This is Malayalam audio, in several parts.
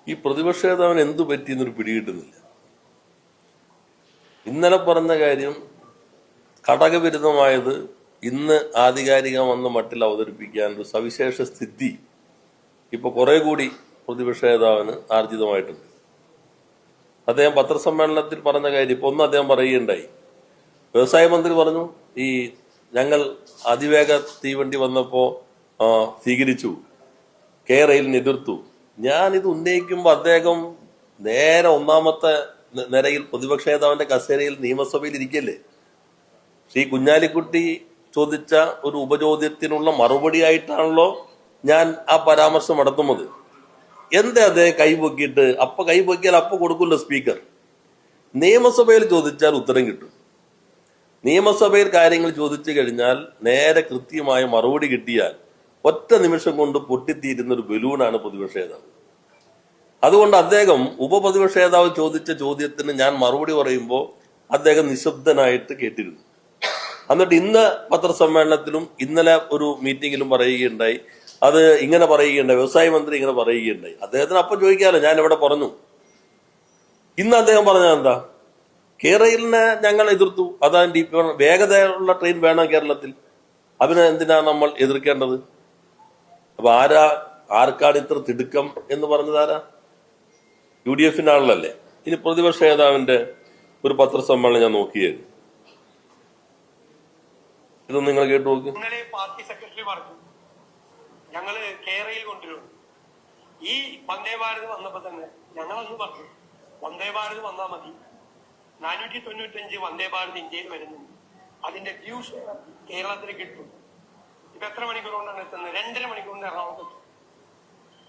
ഈ പ്രതിപക്ഷ നേതാവിന് എന്തു പറ്റിയെന്നൊരു പിടികിട്ടുന്നില്ല. ഇന്നലെ പറഞ്ഞ കാര്യം ഘടകവിരുദ്ധമായത് ഇന്ന് ആധികാരികമെന്ന മട്ടിൽ അവതരിപ്പിക്കാൻ ഒരു സവിശേഷ സ്ഥിതി ഇപ്പൊ കുറെ കൂടി പ്രതിപക്ഷ നേതാവിന് ആർജിതമായിട്ടുണ്ട്. അദ്ദേഹം പത്രസമ്മേളനത്തിൽ പറഞ്ഞ കാര്യം ഇപ്പൊ ഒന്ന് അദ്ദേഹം പറയുകയുണ്ടായി. വ്യവസായ മന്ത്രി പറഞ്ഞു, ഈ ഞങ്ങൾ അതിവേഗ തീവണ്ടി വന്നപ്പോ സ്വീകരിച്ചു, കെ റെയിലിന് എതിർത്തു. ഞാനിത് ഉന്നയിക്കുമ്പോൾ അദ്ദേഹം നേരെ ഒന്നാമത്തെ നിരയിൽ പ്രതിപക്ഷ നേതാവിന്റെ കസേരയിൽ നിയമസഭയിൽ ഇരിക്കല്ലേ. ശ്രീ കുഞ്ഞാലിക്കുട്ടി ചോദിച്ച ഒരു ഉപചോദ്യത്തിനുള്ള മറുപടിയായിട്ടാണല്ലോ ഞാൻ ആ പരാമർശം നടത്തുന്നത്. എന്താ അദ്ദേഹം കൈപൊക്കിയിട്ട് കൈപൊക്കിയാൽ കൊടുക്കുമല്ലോ സ്പീക്കർ. നിയമസഭയിൽ ചോദിച്ചാൽ ഉത്തരം കിട്ടും. നിയമസഭയിൽ കാര്യങ്ങൾ ചോദിച്ചു കഴിഞ്ഞാൽ നേരെ കൃത്യമായ മറുപടി കിട്ടിയാൽ ഒറ്റ നിമിഷം കൊണ്ട് പൊട്ടിത്തീരുന്ന ഒരു ബലൂണാണ് പ്രതിപക്ഷ നേതാവ്. അതുകൊണ്ട് അദ്ദേഹം ഉപപ്രതിപക്ഷ നേതാവ് ചോദിച്ച ചോദ്യത്തിന് ഞാൻ മറുപടി പറയുമ്പോൾ അദ്ദേഹം നിശബ്ദനായിട്ട് കേട്ടിരുന്നു. എന്നിട്ട് ഇന്ന് പത്രസമ്മേളനത്തിലും ഇന്നലെ ഒരു മീറ്റിംഗിലും പറയുകയുണ്ടായി, അത് ഇങ്ങനെ പറയുകയുണ്ടായി, വ്യവസായ മന്ത്രി ഇങ്ങനെ പറയുകയുണ്ടായി. അദ്ദേഹത്തിന് അപ്പം ചോദിക്കാമല്ലോ ഞാൻ ഇവിടെ പറഞ്ഞു. ഇന്ന് അദ്ദേഹം പറഞ്ഞത് എന്താ? കേരളിനെ ഞങ്ങൾ എതിർത്തു, അതാണ് വേഗതയുള്ള ട്രെയിൻ വേണം കേരളത്തിൽ, അതിനെ എന്തിനാ നമ്മൾ എതിർക്കേണ്ടത്? അപ്പൊ ആർക്കാണ് ഇത്ര തിടുക്കം എന്ന് പറഞ്ഞതാരാ? UDF ആളല്ലേ. ഇനി പ്രതിപക്ഷ നേതാവിന്റെ ഒരു പത്രസമ്മേളനം ഞാൻ നോക്കിയായിരുന്നു. ഇതൊന്നും നിങ്ങൾ കേട്ടു നോക്ക്. പാർട്ടി സെക്രട്ടറി പറഞ്ഞു ഞങ്ങള് കേരളയിൽ കൊണ്ടുവരും. ഈ വന്ദേ ഭാരത് വന്നപ്പോ തന്നെ ഞങ്ങളന്ന് പറഞ്ഞു വന്ദേ ഭാരത് വന്നാൽ മതി, 495 വന്ദേ ഭാരത് ഇന്ത്യയിൽ വരുന്നുണ്ട്, അതിന്റെ വ്യൂസ് കേരളത്തിന് കിട്ടും. ഇപ്പൊ എത്ര മണിക്കൂർ കൊണ്ടാണ് എത്തുന്നത്? 2.5 മണിക്കൂറിന്റെ എറണാകുളത്ത് എത്തും.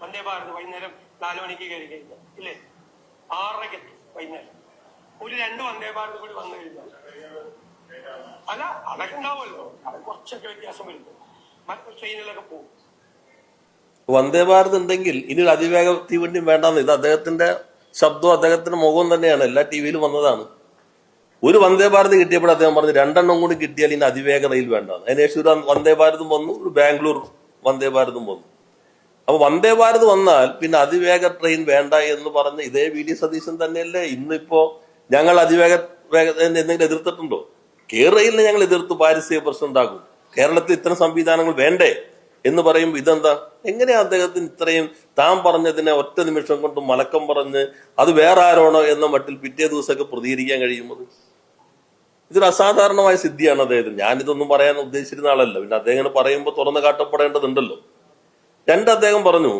വന്ദേ ഭാരത് വൈകുന്നേരം 4 മണിക്ക് കയറി കഴിഞ്ഞാൽ ഇല്ലേ, 6:30 എത്തും വൈകുന്നേരം. ഒരു 2 വന്ദേ ഭാരത് കൂടി വന്നു കഴിഞ്ഞാൽ അല്ല അതൊക്കെ ഉണ്ടാവുമല്ലോ, അത് കുറച്ചൊക്കെ വ്യത്യാസം വരുന്നു. മറ്റു ട്രെയിനിലൊക്കെ പോകും. വന്ദേ ഭാരത് ഉണ്ടെങ്കിൽ ഇനി ഒരു അതിവേഗ തീവണ്ടിയും വേണ്ടെന്ന്. ഇത് അദ്ദേഹത്തിന്റെ ശബ്ദവും അദ്ദേഹത്തിന്റെ മുഖവും തന്നെയാണ്, എല്ലാ ടിവിയിലും വന്നതാണ്. ഒരു വന്ദേ ഭാരത് കിട്ടിയപ്പോൾ അദ്ദേഹം പറഞ്ഞു 2 കൂടി കിട്ടിയാൽ ഇനി അതിവേഗ റെയിൽ വേണ്ടാന്ന്. അതിനുശേഷം ഒരു വന്ദേ ഭാരതും വന്നു, ഒരു ബാംഗ്ലൂർ വന്ദേ ഭാരതും വന്നു. അപ്പൊ വന്ദേ ഭാരത് വന്നാൽ പിന്നെ അതിവേഗ ട്രെയിൻ വേണ്ട എന്ന് പറഞ്ഞ ഇതേ VD സതീശൻ തന്നെയല്ലേ ഇന്നിപ്പോ ഞങ്ങൾ അതിവേഗ എന്തെങ്കിലും എതിർത്തിട്ടുണ്ടോ? കേരളയിൽ ഞങ്ങൾ എതിർത്ത് പാരിസ്ഥിതിക പ്രശ്നം ഉണ്ടാക്കും, കേരളത്തിൽ ഇത്തരം സംവിധാനങ്ങൾ വേണ്ടേ എന്ന് പറയുമ്പോൾ ഇതെന്താ? എങ്ങനെയാ അദ്ദേഹത്തിന് ഇത്രയും താൻ പറഞ്ഞതിനെ ഒറ്റ നിമിഷം കൊണ്ട് മലക്കം പറഞ്ഞ് അത് വേറെ ആരോണോ എന്ന മട്ടിൽ പിറ്റേ ദിവസമൊക്കെ പ്രതികരിക്കാൻ കഴിയുന്നത്? ഇതൊരു അസാധാരണമായ സിദ്ധിയാണ് അദ്ദേഹത്തിന്. ഞാനിതൊന്നും പറയാൻ ഉദ്ദേശിച്ചിരുന്ന ആളല്ല, പിന്നെ അദ്ദേഹം പറയുമ്പോൾ തുറന്നു കാട്ടപ്പെടേണ്ടതുണ്ടല്ലോ. അദ്ദേഹം പറഞ്ഞു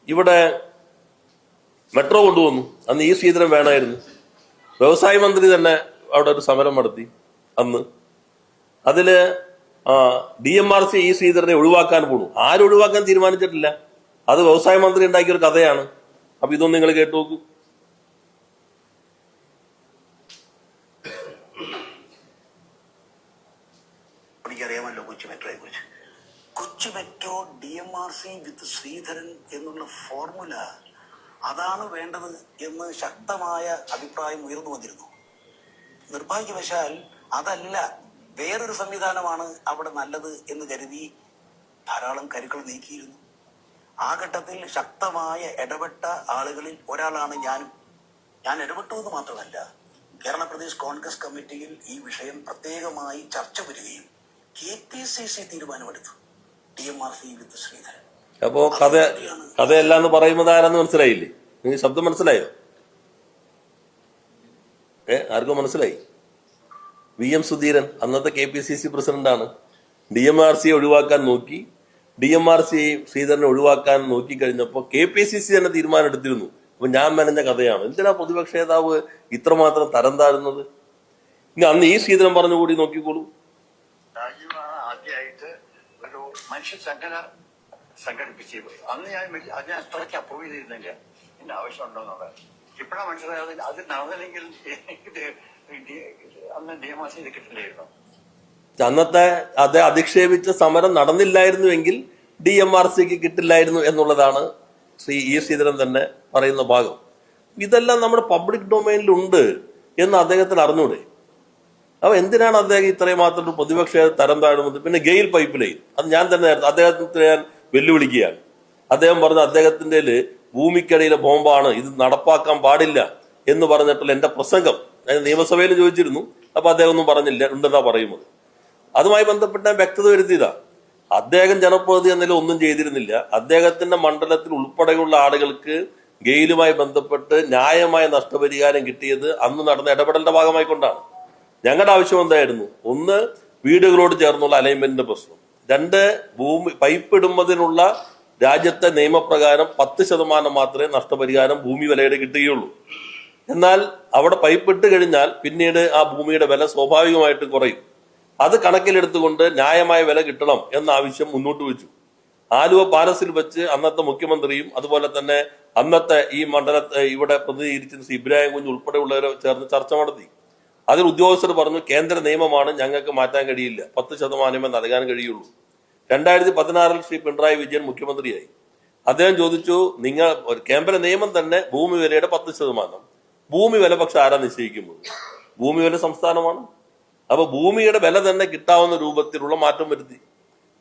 ഇവിടെ മെട്രോ കൊണ്ടുവന്നു, അന്ന് ഈ ശ്രീധരൻ വേണമായിരുന്നു. വ്യവസായ മന്ത്രി തന്നെ അവിടെ ഒരു സമരം നടത്തി അന്ന്. അതില് DMRC ഈ ശ്രീധരനെ ഒഴിവാക്കാൻ പോണു. ആരൊഴിവാക്കാൻ തീരുമാനിച്ചിട്ടില്ല, അത് വ്യവസായ മന്ത്രി ഉണ്ടാക്കിയൊരു കഥയാണ്. അപ്പൊ ഇതൊന്നും നിങ്ങൾ കേട്ടു നോക്കൂ. എനിക്കറിയാമല്ലോ കൊച്ചി മെട്രോയെ കുറിച്ച്. കൊച്ചി മെട്രോ DMRC വിത്ത് ശ്രീധരൻ എന്നുള്ള ഫോർമുല അതാണ് വേണ്ടത് എന്ന് ശക്തമായ അഭിപ്രായം ഉയർന്നു വന്നിരുന്നു. നിർഭാഗ്യവശാൽ അതല്ല, വേറൊരു സംവിധാനമാണ് അവിടെ നല്ലത് എന്ന് കരുതി ധാരാളം കരുക്കൾ നീക്കിയിരുന്നു. ആ ഘട്ടത്തിൽ ശക്തമായ ഇടപെട്ട ആളുകളിൽ ഒരാളാണ് ഞാനും. ഞാൻ ഇടപെട്ടു എന്ന് മാത്രമല്ല, കേരള പ്രദേശ് കോൺഗ്രസ് കമ്മിറ്റിയിൽ ഈ വിഷയം പ്രത്യേകമായി ചർച്ച വരികയും KPCC തീരുമാനമെടുത്തു, DMRC വിത്ത് ശ്രീധരൻ. അപ്പോ കഥയല്ലാന്ന് പറയുന്നത് ആരാന്ന് മനസ്സിലായില്ലേ? നിങ്ങൾക്ക് ശബ്ദം മനസ്സിലായോ? ആർക്കും മനസ്സിലായി? VM സുധീരൻ അന്നത്തെ KPCC പ്രസിഡന്റാണ്. DMRC ഒഴിവാക്കാൻ നോക്കി, DMRC ശ്രീധരനെ ഒഴിവാക്കാൻ നോക്കിക്കഴിഞ്ഞപ്പോ KPCC തന്നെ തീരുമാനം എടുത്തിരുന്നു. അപ്പൊ ഞാൻ മെനഞ്ഞ കഥയാണ്. എന്തിനാ പ്രതിപക്ഷ നേതാവ് ഇത്രമാത്രം തരം താഴുന്നത്? ഇനി അന്ന് ഈ ശ്രീധരൻ പറഞ്ഞുകൂടി നോക്കിക്കോളൂ. ആദ്യമായിട്ട് ഒരു മനുഷ്യ സംഘടിപ്പിച്ചു. അന്ന് ഞാൻ അത്രയ്ക്ക് അപ്രൂവ് ചെയ്തിരുന്നില്ല, എന്റെ ആവശ്യം ഉണ്ടോന്നുള്ളത്. ഇപ്പോഴാണ് മനസ്സിലായത് അത് നടന്നില്ലെങ്കിൽ അന്ന് DMRC കിട്ടില്ലായിരുന്നു. അന്നത്തെ അത് അധിക്ഷേപിച്ച സമരം നടന്നില്ലായിരുന്നുവെങ്കിൽ DMRCക്ക് കിട്ടില്ലായിരുന്നു എന്നുള്ളതാണ് ശ്രീധരൻ തന്നെ പറയുന്ന ഭാഗം. ഇതെല്ലാം നമ്മുടെ പബ്ലിക് ഡൊമൈനിലുണ്ട് എന്ന് അദ്ദേഹത്തിന് അറിഞ്ഞൂടെ? അപ്പൊ എന്തിനാണ് അദ്ദേഹം ഇത്രയും മാത്രം പ്രതിപക്ഷ തരം താഴുന്നത്? പിന്നെ ഗെയിൽ പൈപ്പ് ലൈൻ, അത് ഞാൻ തന്നെ അദ്ദേഹത്തിന് ഞാൻ വെല്ലുവിളിക്കുകയാണ്. അദ്ദേഹം പറഞ്ഞ അദ്ദേഹത്തിന്റെ ഭൂമിക്കടിയിലെ ബോംബാണ്, ഇത് നടപ്പാക്കാൻ പാടില്ല എന്ന് പറഞ്ഞിട്ടുള്ള എന്റെ പ്രസംഗം ഞാൻ നിയമസഭയിൽ ചോദിച്ചിരുന്നു. അപ്പൊ അദ്ദേഹം ഒന്നും പറഞ്ഞില്ല, ഉണ്ടെന്നാ പറയുന്നത്. അതുമായി ബന്ധപ്പെട്ട് ഞാൻ വ്യക്തത വരുത്തിയതാ. അദ്ദേഹം ജനപ്രതിനിധി എന്നതിൽ ഒന്നും ചെയ്തിരുന്നില്ല. അദ്ദേഹത്തിന്റെ മണ്ഡലത്തിൽ ഉൾപ്പെടെയുള്ള ആളുകൾക്ക് ഗെയിലുമായി ബന്ധപ്പെട്ട് ന്യായമായ നഷ്ടപരിഹാരം കിട്ടിയത് അന്ന് നടന്ന ഇടപെടലിന്റെ ഭാഗമായിക്കൊണ്ടാണ്. ഞങ്ങളുടെ ആവശ്യം എന്തായിരുന്നു? ഒന്ന്, വീടുകളോട് ചേർന്നുള്ള അലൈൻമെന്റിന്റെ പ്രശ്നം. രണ്ട്, ഭൂമി പൈപ്പ് ഇടുന്നതിനുള്ള രാജ്യത്തെ നിയമപ്രകാരം 10% മാത്രമേ നഷ്ടപരിഹാരം ഭൂമി വിലയുടെ കിട്ടുകയുള്ളൂ. എന്നാൽ അവിടെ പൈപ്പ് ഇട്ട് കഴിഞ്ഞാൽ പിന്നീട് ആ ഭൂമിയുടെ വില സ്വാഭാവികമായിട്ടും കുറയും. അത് കണക്കിലെടുത്തുകൊണ്ട് ന്യായമായ വില കിട്ടണം എന്ന ആവശ്യം മുന്നോട്ട് വെച്ചു. ആലുവ പാലസിൽ വെച്ച് അന്നത്തെ മുഖ്യമന്ത്രിയും അതുപോലെ തന്നെ അന്നത്തെ ഈ മണ്ഡലത്തെ ഇവിടെ പ്രതിനിധീകരിച്ചിരുന്ന ഇബ്രാഹിം കുഞ്ഞ് ഉൾപ്പെടെയുള്ളവരെ ചേർന്ന് ചർച്ച നടത്തി. അതിൽ ഉദ്യോഗസ്ഥർ പറഞ്ഞു, കേന്ദ്ര നിയമമാണ്, ഞങ്ങൾക്ക് മാറ്റാൻ കഴിയില്ല, 10% നൽകാൻ കഴിയുള്ളൂ. 2016 ശ്രീ പിണറായി വിജയൻ മുഖ്യമന്ത്രിയായി. അദ്ദേഹം ചോദിച്ചു, നിങ്ങൾ കേന്ദ്ര നിയമം തന്നെ ഭൂമി വിലയുടെ 10%. ഭൂമി വില പക്ഷെ ആരാ നിശ്ചയിക്കുന്നത്? ഭൂമി വില സംസ്ഥാനമാണ്. അപ്പൊ ഭൂമിയുടെ വില തന്നെ കിട്ടാവുന്ന രൂപത്തിലുള്ള മാറ്റം വരുത്തി.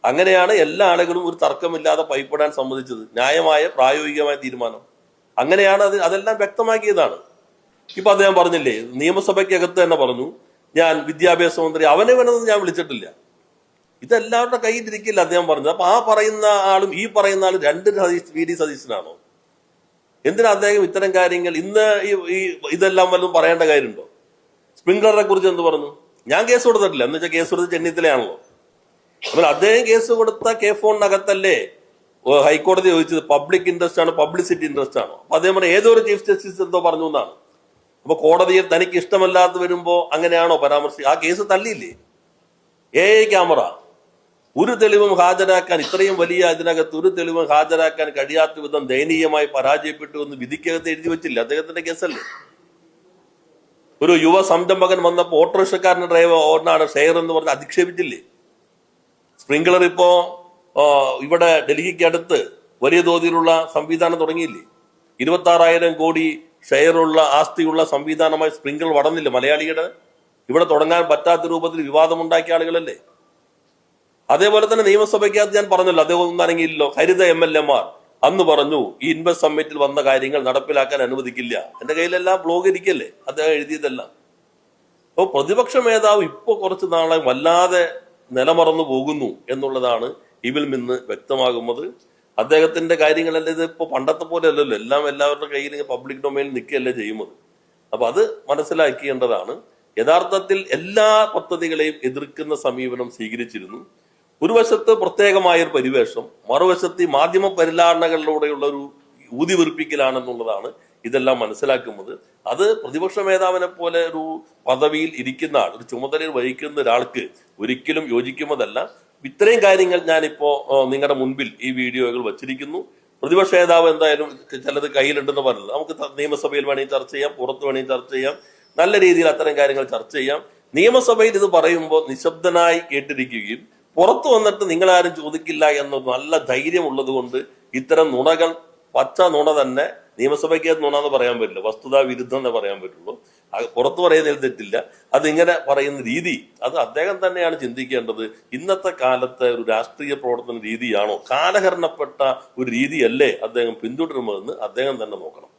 അങ്ങനെയാണ് എല്ലാ ആളുകളും ഒരു തർക്കമില്ലാതെ പൈപ്പിടാൻ സമ്മതിച്ചത്. ന്യായമായ പ്രായോഗികമായ തീരുമാനം. അങ്ങനെയാണ് അതെല്ലാം വ്യക്തമാക്കിയതാണ്. ഇപ്പൊ അദ്ദേഹം പറഞ്ഞില്ലേ, നിയമസഭയ്ക്കകത്ത് തന്നെ പറഞ്ഞു, ഞാൻ വിദ്യാഭ്യാസ മന്ത്രി അവനവനൊന്നും ഞാൻ വിളിച്ചിട്ടില്ല. ഇതെല്ലാവരുടെ കയ്യിലിരിക്കില്ല അദ്ദേഹം പറഞ്ഞത്. അപ്പൊ ആ പറയുന്ന ആളും ഈ പറയുന്ന ആളും രണ്ട് വി ഡി സതീശനാണോ? എന്തിനാ അദ്ദേഹം ഇത്തരം കാര്യങ്ങൾ ഇന്ന് ഇതെല്ലാം വല്ലതും പറയേണ്ട കാര്യമുണ്ടോ? സ്പ്രിംഗ്ലറിനെ കുറിച്ച് എന്ത് പറഞ്ഞു? ഞാൻ കേസ് കൊടുത്തിട്ടില്ല. എന്ന് വെച്ചാൽ കേസ് കൊടുത്ത് ചെന്നിത്തലയാണല്ലോ. അപ്പോൾ അദ്ദേഹം കേസ് കൊടുത്ത കെ ഫോണിനകത്തല്ലേ ഹൈക്കോടതി ചോദിച്ചത് പബ്ലിക് ഇൻട്രസ്റ്റ് ആണോ പബ്ലിസിറ്റി ഇൻട്രസ്റ്റ് ആണോ? അപ്പൊ അദ്ദേഹം പറഞ്ഞ ഏതോ ഒരു ചീഫ് ജസ്റ്റിസ് എന്തോ പറഞ്ഞു എന്നാണ്. അപ്പൊ കോടതിയിൽ തനിക്ക് ഇഷ്ടമല്ലാതെ വരുമ്പോ അങ്ങനെയാണോ പരാമർശിക്കുക? ആ കേസ് തള്ളിയില്ലേ? ക്യാമറ ഒരു തെളിവും ഹാജരാക്കാൻ, ഇത്രയും വലിയ ഇതിനകത്ത് ഒരു തെളിവും ഹാജരാക്കാൻ കഴിയാത്ത വിധം ദയനീയമായി പരാജയപ്പെട്ടു എന്ന് വിധിക്കകത്ത് എഴുതി വെച്ചില്ല. അദ്ദേഹത്തിന്റെ കേസല്ലേ. ഒരു യുവ സംരംഭകൻ വന്നപ്പോ ഓട്ടോറിക്ഷക്കാരന്റെ ഡ്രൈവർ ഓടാണ് ഷെയർ എന്ന് പറഞ്ഞ് അധിക്ഷേപിച്ചില്ലേ? സ്പ്രിംഗ്ലർ ഇപ്പോ ഇവിടെ ഡൽഹിക്ക് അടുത്ത് വലിയ തോതിലുള്ള സംവിധാനം തുടങ്ങിയില്ലേ? 26,000 കോടി ഷെയറുള്ള ആസ്തിയുള്ള സംവിധാനമായി സ്പ്രിംഗ്ലർ വളർന്നില്ല. മലയാളിയുടെ ഇവിടെ തുടങ്ങാൻ പറ്റാത്ത രൂപത്തിൽ വിവാദമുണ്ടാക്കിയ ആളുകളല്ലേ. അതേപോലെ തന്നെ നിയമസഭയ്ക്കകത്ത് ഞാൻ പറഞ്ഞല്ലോ, അദ്ദേഹം ഒന്നും അനങ്ങിയില്ലല്ലോ. ഹരിത MLA-മാർ അന്ന് പറഞ്ഞു ഈ ഇൻവെസ്റ്റ് സമ്മിറ്റിൽ വന്ന കാര്യങ്ങൾ നടപ്പിലാക്കാൻ അനുവദിക്കില്ല. എന്റെ കയ്യിലെല്ലാം ബ്ലോഗ് ഇരിക്കല്ലേ, അദ്ദേഹം എഴുതിയതെല്ലാം. അപ്പോൾ പ്രതിപക്ഷ നേതാവ് ഇപ്പൊ കുറച്ച് നാളെ വല്ലാതെ നിലമറന്നു പോകുന്നു എന്നുള്ളതാണ് ഇതിൽ നിന്ന് വ്യക്തമാകുന്നത്. അദ്ദേഹത്തിന്റെ കാര്യങ്ങളല്ലേ ഇത് ഇപ്പൊ പണ്ടത്തെ പോലെ അല്ലല്ലോ. എല്ലാം എല്ലാവരുടെ കയ്യിൽ പബ്ലിക് ഡൊമൈനിൽ നിൽക്കുകയല്ലേ ചെയ്യുന്നത്. അപ്പൊ അത് മനസ്സിലാക്കേണ്ടതാണ്. യഥാർത്ഥത്തിൽ എല്ലാ പദ്ധതികളെയും എതിർക്കുന്ന സമീപനം സ്വീകരിച്ചിരുന്നു. ഒരു വശത്ത് പ്രത്യേകമായൊരു പരിവേഷം, മറുവശത്ത് ഈ മാധ്യമ പരിലാളനകളിലൂടെയുള്ള ഒരു ഊതി വീർപ്പിക്കലാണെന്നുള്ളതാണ് ഇതെല്ലാം മനസ്സിലാക്കുന്നത്. അത് പ്രതിപക്ഷ നേതാവിനെ പോലെ ഒരു പദവിയിൽ ഇരിക്കുന്ന ആൾ, ഒരു ചുമതലയിൽ വഹിക്കുന്ന ഒരാൾക്ക് ഒരിക്കലും യോജിക്കുന്നതല്ല. ഇത്രയും കാര്യങ്ങൾ ഞാനിപ്പോ നിങ്ങളുടെ മുൻപിൽ ഈ വീഡിയോകൾ വച്ചിരിക്കുന്നു. പ്രതിപക്ഷ നേതാവ് എന്തായാലും ചിലത് കയ്യിലുണ്ടെന്ന് പറഞ്ഞത് നമുക്ക് നിയമസഭയിൽ വേണമെങ്കിൽ ചർച്ച ചെയ്യാം, പുറത്ത് വേണമെങ്കിൽ ചർച്ച ചെയ്യാം. നല്ല രീതിയിൽ അത്തരം കാര്യങ്ങൾ ചർച്ച ചെയ്യാം. നിയമസഭയിൽ ഇത് പറയുമ്പോൾ നിശബ്ദനായി കേട്ടിരിക്കുകയും പുറത്തു വന്നിട്ട് നിങ്ങളാരും ചോദിക്കില്ല എന്ന നല്ല ധൈര്യമുള്ളത് കൊണ്ട് ഇത്തരം നുണകൾ, പച്ച നുണ തന്നെ, നിയമസഭയ്ക്ക് നുണ എന്ന് പറയാൻ പറ്റില്ല, വസ്തുതാ വിരുദ്ധം എന്നേ പറയാൻ പറ്റുള്ളൂ. പുറത്തു പറയുന്നതിൽ തെറ്റില്ല. അതിങ്ങനെ പറയുന്ന രീതി അത് അദ്ദേഹം തന്നെയാണ് ചിന്തിക്കേണ്ടത്. ഇന്നത്തെ കാലത്തെ ഒരു രാഷ്ട്രീയ പ്രവർത്തന രീതിയാണോ, കാലഹരണപ്പെട്ട ഒരു രീതിയല്ലേ അദ്ദേഹം പിന്തുടരുന്നതെന്ന് അദ്ദേഹം തന്നെ നോക്കണം.